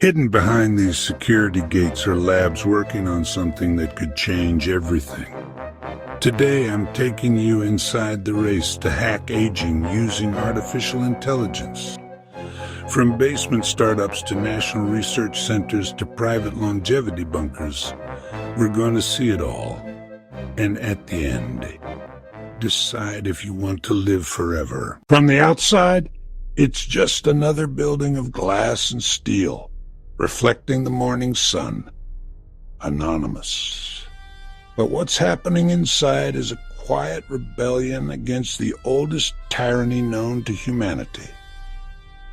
Hidden behind these security gates are labs working on something that could change everything. Today, I'm taking you inside the race to hack aging using artificial intelligence. From basement startups to national research centers to private longevity bunkers, we're going to see it all. And at the end, decide if you want to live forever. From the outside, it's just another building of glass and steel, reflecting the morning sun. Anonymous. But what's happening inside is a quiet rebellion against the oldest tyranny known to humanity.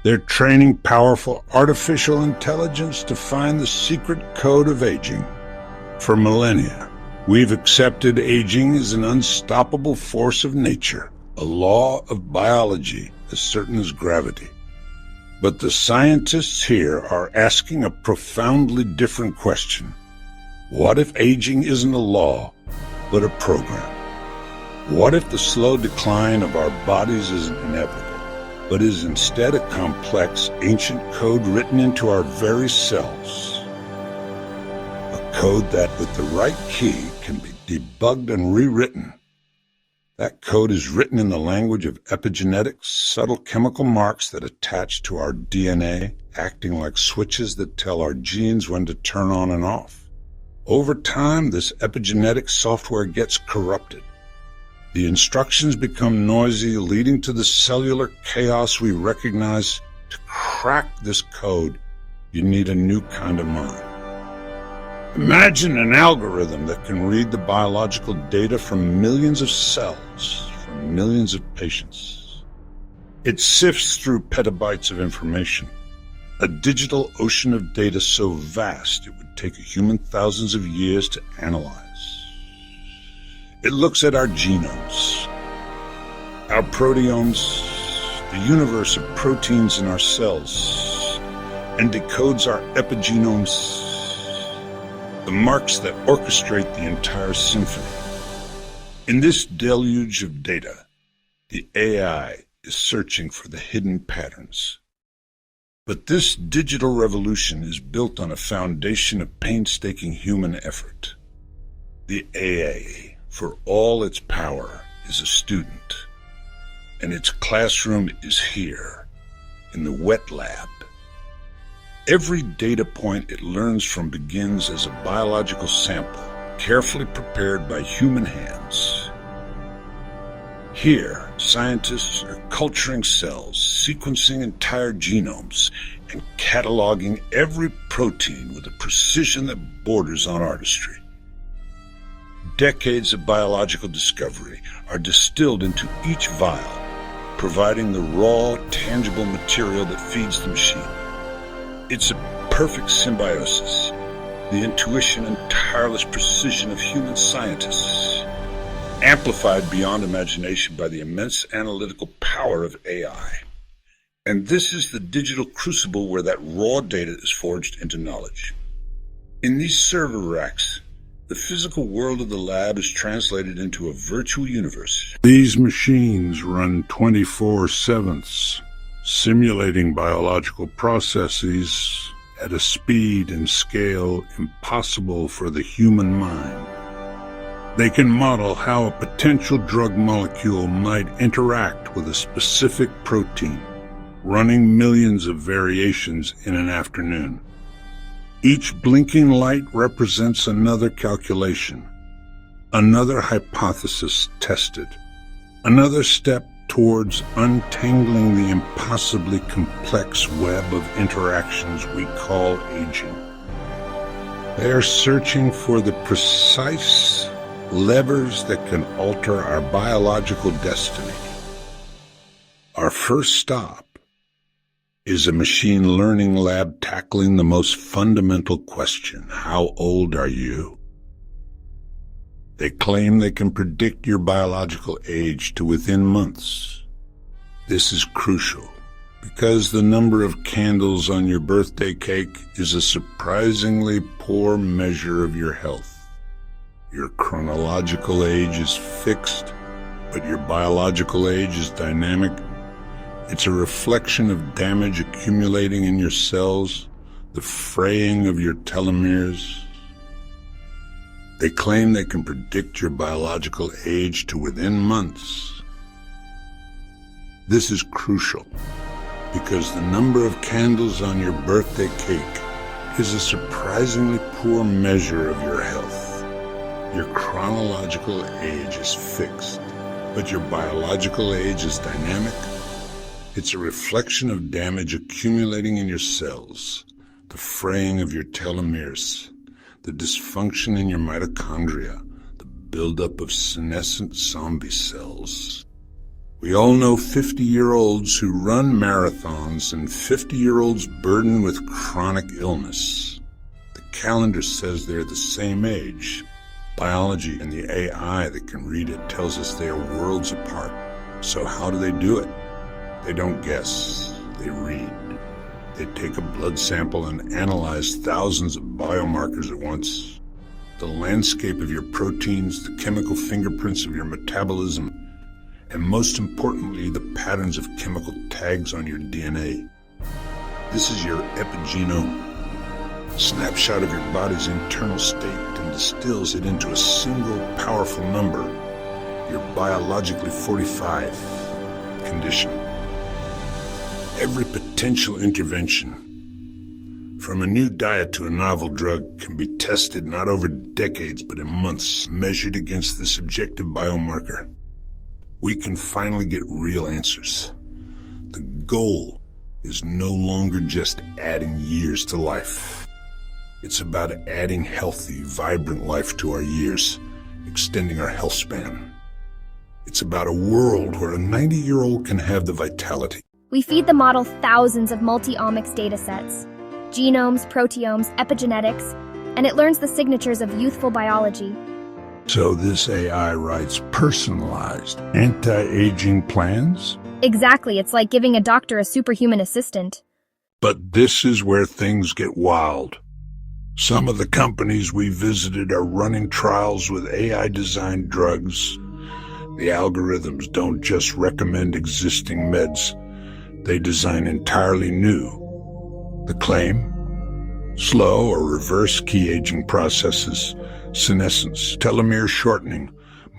They're training powerful artificial intelligence to find the secret code of aging. For millennia, we've accepted aging as an unstoppable force of nature, a law of biology as certain as gravity. But the scientists here are asking a profoundly different question. What if aging isn't a law, but a program? What if the slow decline of our bodies isn't inevitable, but is instead a complex, ancient code written into our very cells? A code that, with the right key, can be debugged and rewritten. That code is written in the language of epigenetics, subtle chemical marks that attach to our DNA, acting like switches that tell our genes when to turn on and off. Over time, this epigenetic software gets corrupted. The instructions become noisy, leading to the cellular chaos we recognize. To crack this code, you need a new kind of mind. Imagine an algorithm that can read the biological data from millions of cells, from millions of patients. It sifts through petabytes of information, a digital ocean of data so vast it would take a human thousands of years to analyze. It looks at our genomes, our proteomes, the universe of proteins in our cells, and decodes our epigenomes, the marks that orchestrate the entire symphony. In this deluge of data, the AI is searching for the hidden patterns. But this digital revolution is built on a foundation of painstaking human effort. The AI, for all its power, is a student, and its classroom is here, in the wet lab. Every data point it learns from begins as a biological sample, carefully prepared by human hands. Here, scientists are culturing cells, sequencing entire genomes, and cataloging every protein with a precision that borders on artistry. Decades of biological discovery are distilled into each vial, providing the raw, tangible material that feeds the machine. It's a perfect symbiosis, the intuition and tireless precision of human scientists, amplified beyond imagination by the immense analytical power of AI. And this is the digital crucible where that raw data is forged into knowledge. In these server racks, the physical world of the lab is translated into a virtual universe. These machines run 24/7, simulating biological processes at a speed and scale impossible for the human mind. They can model how a potential drug molecule might interact with a specific protein, running millions of variations in an afternoon. Each blinking light represents another calculation, another hypothesis tested, another step towards untangling the impossibly complex web of interactions we call aging. They are searching for the precise levers that can alter our biological destiny. Our first stop is a machine learning lab tackling the most fundamental question: how old are you? They claim they can predict your biological age to within months. This is crucial because the number of candles on your birthday cake is a surprisingly poor measure of your health. Your chronological age is fixed, but your biological age is dynamic. It's a reflection of damage accumulating in your cells, the fraying of your telomeres. They claim they can predict your biological age to within months. This is crucial because the number of candles on your birthday cake is a surprisingly poor measure of your health. Your chronological age is fixed, but your biological age is dynamic. It's a reflection of damage accumulating in your cells, the fraying of your telomeres, the dysfunction in your mitochondria, the buildup of senescent zombie cells. We all know 50-year-olds who run marathons and 50-year-olds burdened with chronic illness. The calendar says they're the same age. Biology and the AI that can read it tells us they are worlds apart. So how do they do it? They don't guess, they read. They take a blood sample and analyze thousands of biomarkers at once. The landscape of your proteins, the chemical fingerprints of your metabolism, and most importantly, the patterns of chemical tags on your DNA. This is your epigenome, a snapshot of your body's internal state, and distills it into a single powerful number, your biologically 45 condition. Every potential intervention, from a new diet to a novel drug, can be tested not over decades but in months, measured against this objective biomarker. We can finally get real answers. The goal is no longer just adding years to life. It's about adding healthy, vibrant life to our years, extending our health span. It's about a world where a 90-year-old can have the vitality. We feed the model thousands of multi-omics datasets, genomes, proteomes, epigenetics, and it learns the signatures of youthful biology. So this AI writes personalized, anti-aging plans? Exactly, it's like giving a doctor a superhuman assistant. But this is where things get wild. Some of the companies we visited are running trials with AI-designed drugs. The algorithms don't just recommend existing meds, they design entirely new. The claim? Slow or reverse key aging processes, senescence, telomere shortening,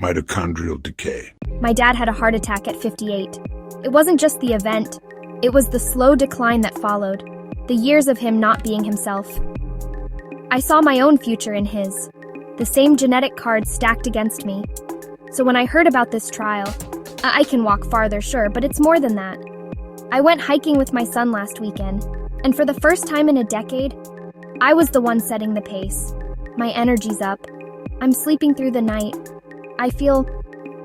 mitochondrial decay. My dad had a heart attack at 58. It wasn't just the event, it was the slow decline that followed, the years of him not being himself. I saw my own future in his, the same genetic cards stacked against me. So when I heard about this trial, I can walk farther, sure, but it's more than that. I went hiking with my son last weekend, and for the first time in a decade, I was the one setting the pace. My energy's up. I'm sleeping through the night. I feel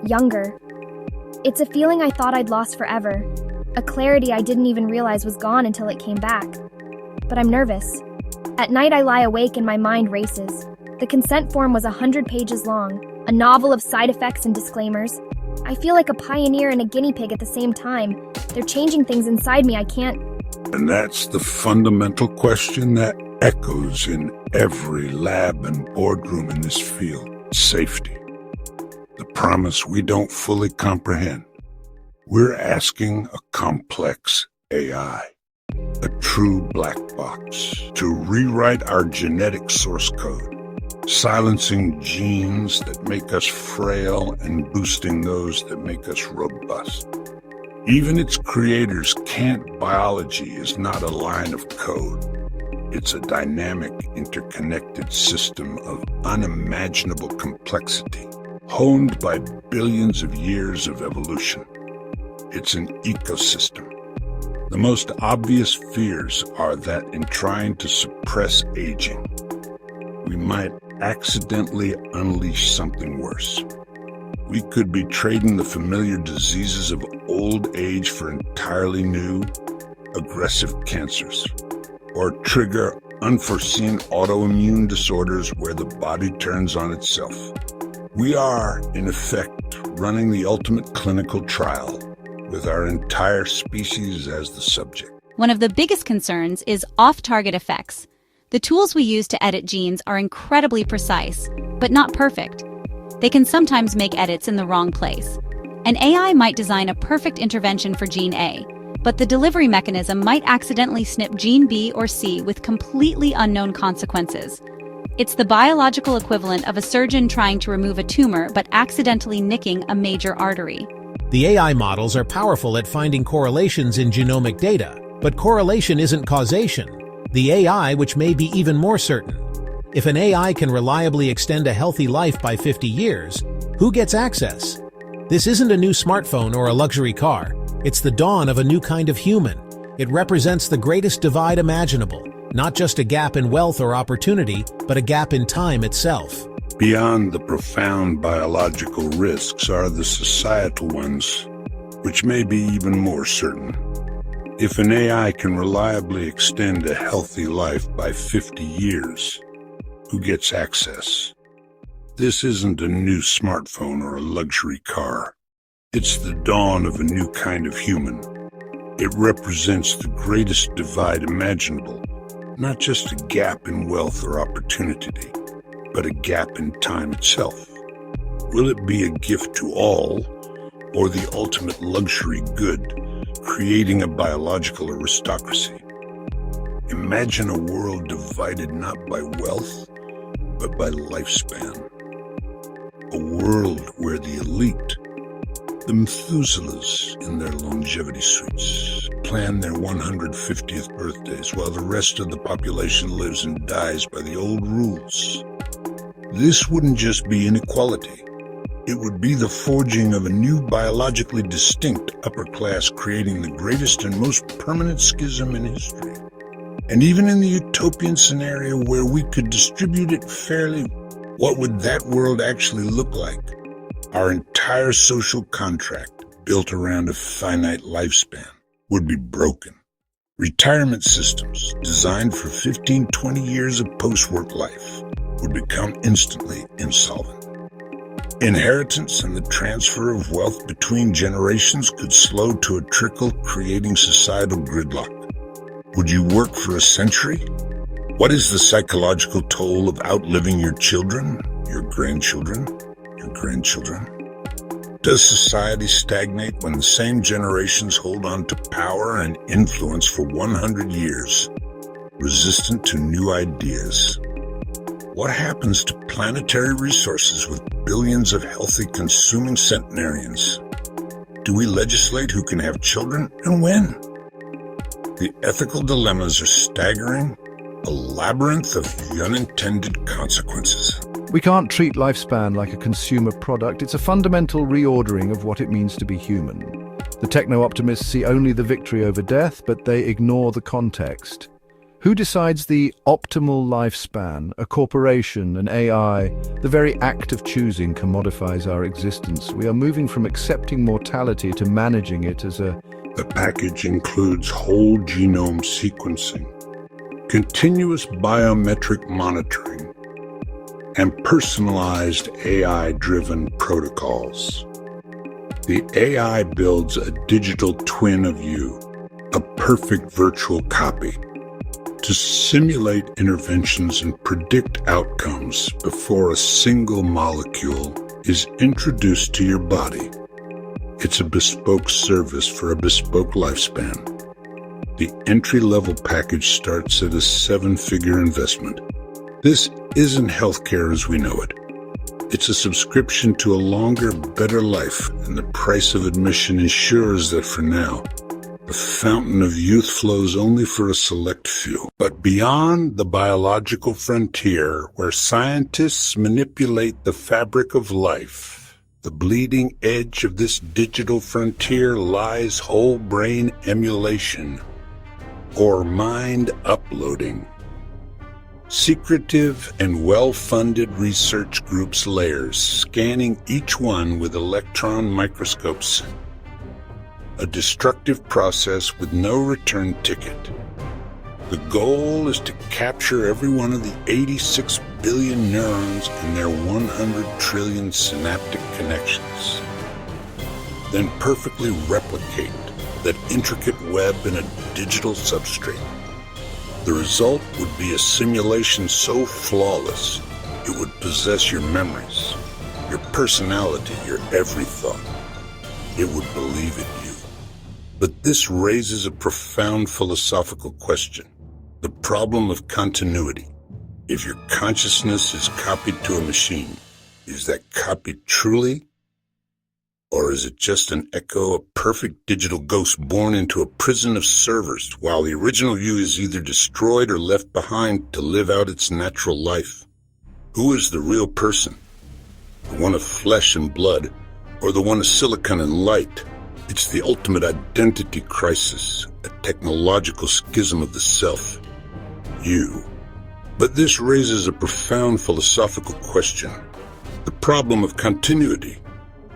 younger. It's a feeling I thought I'd lost forever, a clarity I didn't even realize was gone until it came back. But I'm nervous. At night I lie awake and my mind races. The consent form was 100 pages long, a novel of side effects and disclaimers. I feel like a pioneer and a guinea pig at the same time. They're changing things inside me I can't... And that's the fundamental question that echoes in every lab and boardroom in this field: safety. The promise we don't fully comprehend. We're asking a complex AI, a true black box, to rewrite our genetic source code, silencing genes that make us frail and boosting those that make us robust. Even its creators can't. Biology is not a line of code. It's a dynamic, interconnected system of unimaginable complexity, honed by billions of years of evolution. It's an ecosystem. The most obvious fears are that in trying to suppress aging, we might accidentally unleash something worse. We could be trading the familiar diseases of old age for entirely new, aggressive cancers, or trigger unforeseen autoimmune disorders where the body turns on itself. We are, in effect, running the ultimate clinical trial with our entire species as the subject. One of the biggest concerns is off-target effects. The tools we use to edit genes are incredibly precise, but not perfect. They can sometimes make edits in the wrong place. An AI might design a perfect intervention for gene A, but the delivery mechanism might accidentally snip gene B or C with completely unknown consequences. It's the biological equivalent of a surgeon trying to remove a tumor but accidentally nicking a major artery. The AI models are powerful at finding correlations in genomic data, but correlation isn't causation. The AI, which may be even more certain. If an AI can reliably extend a healthy life by 50 years, who gets access? This isn't a new smartphone or a luxury car. It's the dawn of a new kind of human. It represents the greatest divide imaginable, not just a gap in wealth or opportunity, but a gap in time itself. Beyond the profound biological risks are the societal ones, which may be even more certain. If an AI can reliably extend a healthy life by 50 years, who gets access? This isn't a new smartphone or a luxury car. It's the dawn of a new kind of human. It represents the greatest divide imaginable, not just a gap in wealth or opportunity, but a gap in time itself. Will it be a gift to all, or the ultimate luxury good, creating a biological aristocracy? Imagine a world divided not by wealth, but by lifespan. A world where the elite, the Methuselahs in their longevity suites, plan their 150th birthdays while the rest of the population lives and dies by the old rules. This wouldn't just be inequality. It would be the forging of a new biologically distinct upper class, creating the greatest and most permanent schism in history. And even in the utopian scenario where we could distribute it fairly, what would that world actually look like? Our entire social contract, built around a finite lifespan, would be broken. Retirement systems, designed for 15-20 years of post-work life, would become instantly insolvent. Inheritance and the transfer of wealth between generations could slow to a trickle, creating societal gridlock. Would you work for a century? What is the psychological toll of outliving your children, your grandchildren, your grandchildren? Does society stagnate when the same generations hold on to power and influence for 100 years, resistant to new ideas? What happens to planetary resources with billions of healthy consuming centenarians? Do we legislate who can have children and when? The ethical dilemmas are staggering, a labyrinth of unintended consequences. We can't treat lifespan like a consumer product. It's a fundamental reordering of what it means to be human. The techno-optimists see only the victory over death, but they ignore the context. Who decides the optimal lifespan? A corporation, an AI. The very act of choosing commodifies our existence. We are moving from accepting mortality to managing it as a... The package includes whole genome sequencing, continuous biometric monitoring, and personalized AI-driven protocols. The AI builds a digital twin of you, a perfect virtual copy, to simulate interventions and predict outcomes before a single molecule is introduced to your body. It's a bespoke service for a bespoke lifespan. The entry-level package starts at a 7-figure investment. This isn't healthcare as we know it. It's a subscription to a longer, better life, and the price of admission ensures that for now, the fountain of youth flows only for a select few. But beyond the biological frontier, where scientists manipulate the fabric of life, the bleeding edge of this digital frontier lies whole brain emulation, or mind uploading. Secretive and well-funded research groups layers, scanning each one with electron microscopes. A destructive process with no return ticket. The goal is to capture every one of the 86 billion neurons and their 100 trillion synaptic connections. Then perfectly replicate that intricate web in a digital substrate. The result would be a simulation so flawless, it would possess your memories, your personality, your every thought. It would believe in you. But this raises a profound philosophical question, the problem of continuity. If your consciousness is copied to a machine, is that copy truly? Or is it just an echo, a perfect digital ghost born into a prison of servers, while the original you is either destroyed or left behind to live out its natural life? Who is the real person? The one of flesh and blood, or the one of silicon and light? It's the ultimate identity crisis, a technological schism of the self. You. But this raises a profound philosophical question, the problem of continuity.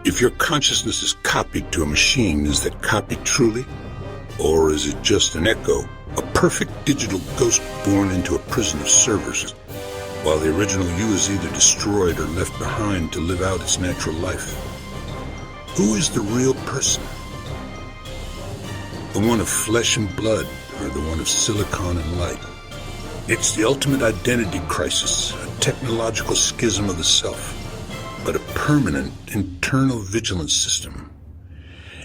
If your consciousness is copied to a machine, is that copy truly? Or is it just an echo, a perfect digital ghost born into a prison of servers, while the original you is either destroyed or left behind to live out its natural life? Who is the real person? The one of flesh and blood, or the one of silicon and light? It's the ultimate identity crisis, a technological schism of the self, but a permanent internal vigilance system.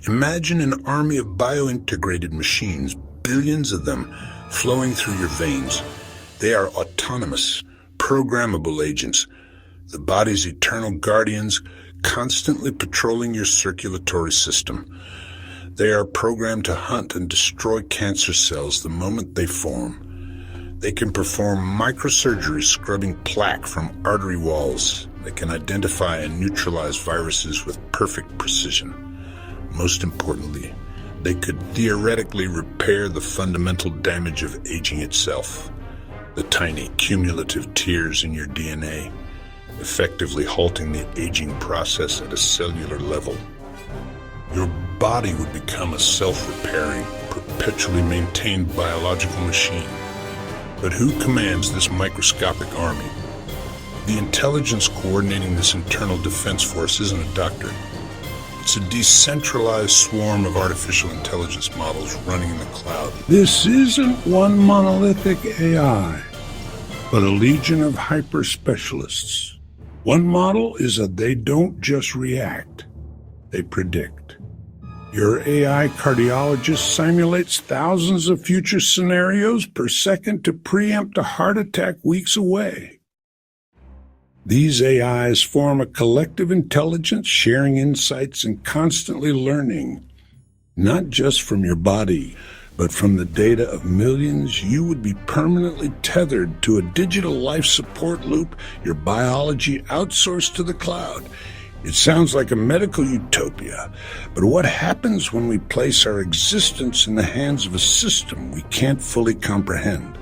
Imagine an army of biointegrated machines, billions of them, flowing through your veins. They are autonomous, programmable agents, the body's eternal guardians, constantly patrolling your circulatory system. They are programmed to hunt and destroy cancer cells the moment they form. They can perform microsurgery scrubbing plaque from artery walls. They can identify and neutralize viruses with perfect precision. Most importantly, they could theoretically repair the fundamental damage of aging itself, the tiny cumulative tears in your DNA, effectively halting the aging process at a cellular level. Your body would become a self-repairing, perpetually maintained biological machine. But who commands this microscopic army? The intelligence coordinating this internal defense force isn't a doctor. It's a decentralized swarm of artificial intelligence models running in the cloud. This isn't one monolithic AI, but a legion of hyper-specialists. One model is that they don't just react, they predict. Your AI cardiologist simulates thousands of future scenarios per second to preempt a heart attack weeks away. These AIs form a collective intelligence, sharing insights and constantly learning, not just from your body, but from the data of millions. You would be permanently tethered to a digital life support loop, your biology outsourced to the cloud. It sounds like a medical utopia, but what happens when we place our existence in the hands of a system we can't fully comprehend?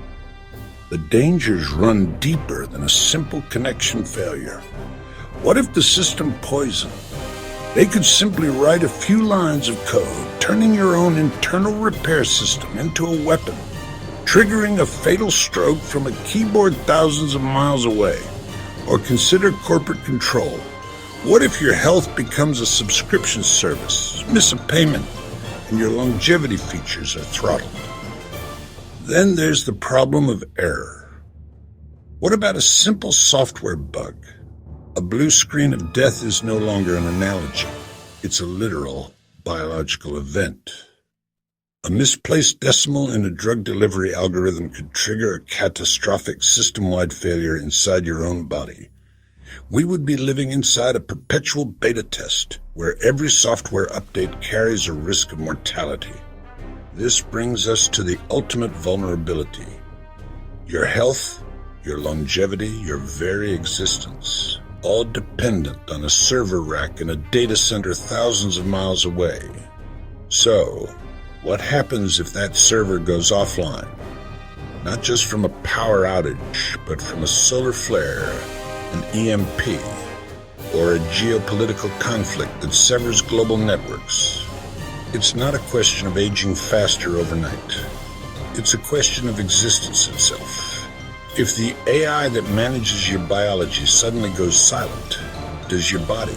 The dangers run deeper than a simple connection failure. What if the system poisoned? They could simply write a few lines of code, turning your own internal repair system into a weapon, triggering a fatal stroke from a keyboard thousands of miles away. Or consider corporate control. What if your health becomes a subscription service, miss a payment, and your longevity features are throttled? Then there's the problem of error. What about a simple software bug? A blue screen of death is no longer an analogy. It's a literal biological event. A misplaced decimal in a drug delivery algorithm could trigger a catastrophic system-wide failure inside your own body. We would be living inside a perpetual beta test, where every software update carries a risk of mortality. This brings us to the ultimate vulnerability. Your health, your longevity, your very existence, all dependent on a server rack in a data center thousands of miles away. So, what happens if that server goes offline? Not just from a power outage, but from a solar flare, an EMP, or a geopolitical conflict that severs global networks. It's not a question of aging faster overnight. It's a question of existence itself. If the AI that manages your biology suddenly goes silent, does your body,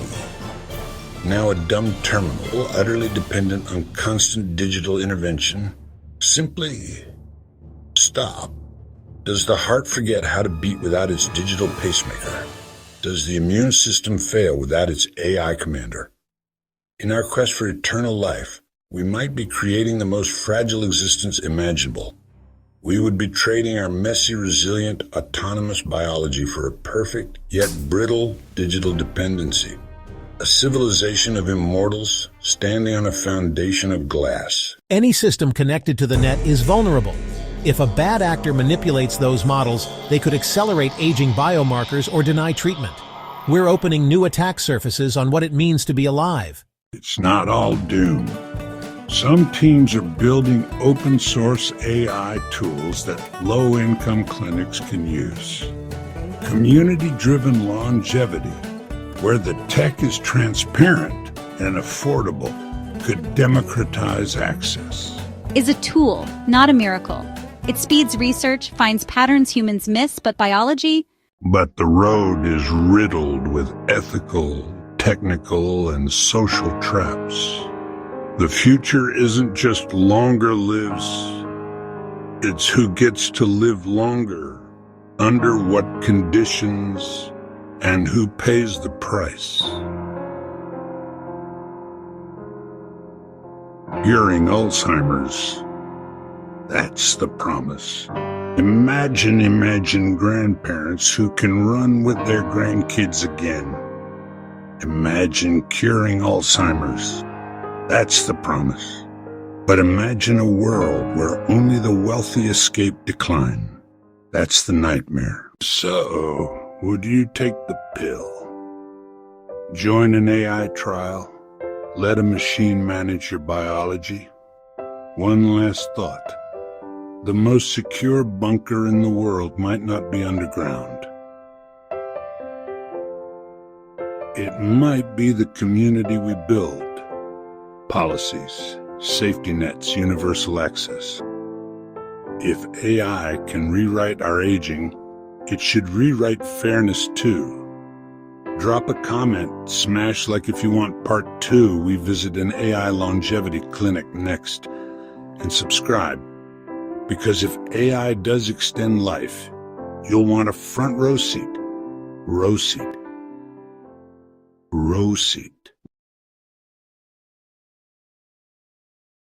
now a dumb terminal utterly dependent on constant digital intervention, simply stop? Does the heart forget how to beat without its digital pacemaker? Does the immune system fail without its AI commander? In our quest for eternal life, we might be creating the most fragile existence imaginable. We would be trading our messy, resilient, autonomous biology for a perfect, yet brittle, digital dependency. A civilization of immortals standing on a foundation of glass. Any system connected to the net is vulnerable. If a bad actor manipulates those models, they could accelerate aging biomarkers or deny treatment. We're opening new attack surfaces on what it means to be alive. It's not all doom. Some teams are building open-source AI tools that low-income clinics can use. Community-driven longevity, where the tech is transparent and affordable, could democratize access. Is a tool, not a miracle. It speeds research, finds patterns humans miss, but biology? But the road is riddled with ethical, technical, and social traps. The future isn't just longer lives, it's who gets to live longer, under what conditions, and who pays the price. Curing Alzheimer's, that's the promise. Imagine grandparents who can run with their grandkids again. Imagine curing Alzheimer's. That's the promise. But imagine a world where only the wealthy escape decline. That's the nightmare. So, would you take the pill? Join an AI trial? Let a machine manage your biology? One last thought. The most secure bunker in the world might not be underground. It might be the community we build. Policies, safety nets, universal access. If AI can rewrite our aging, it should rewrite fairness too. Drop a comment, smash like if you want part 2, we visit an AI longevity clinic next, and subscribe. Because if AI does extend life, you'll want a front row seat. Row seat. Row seat.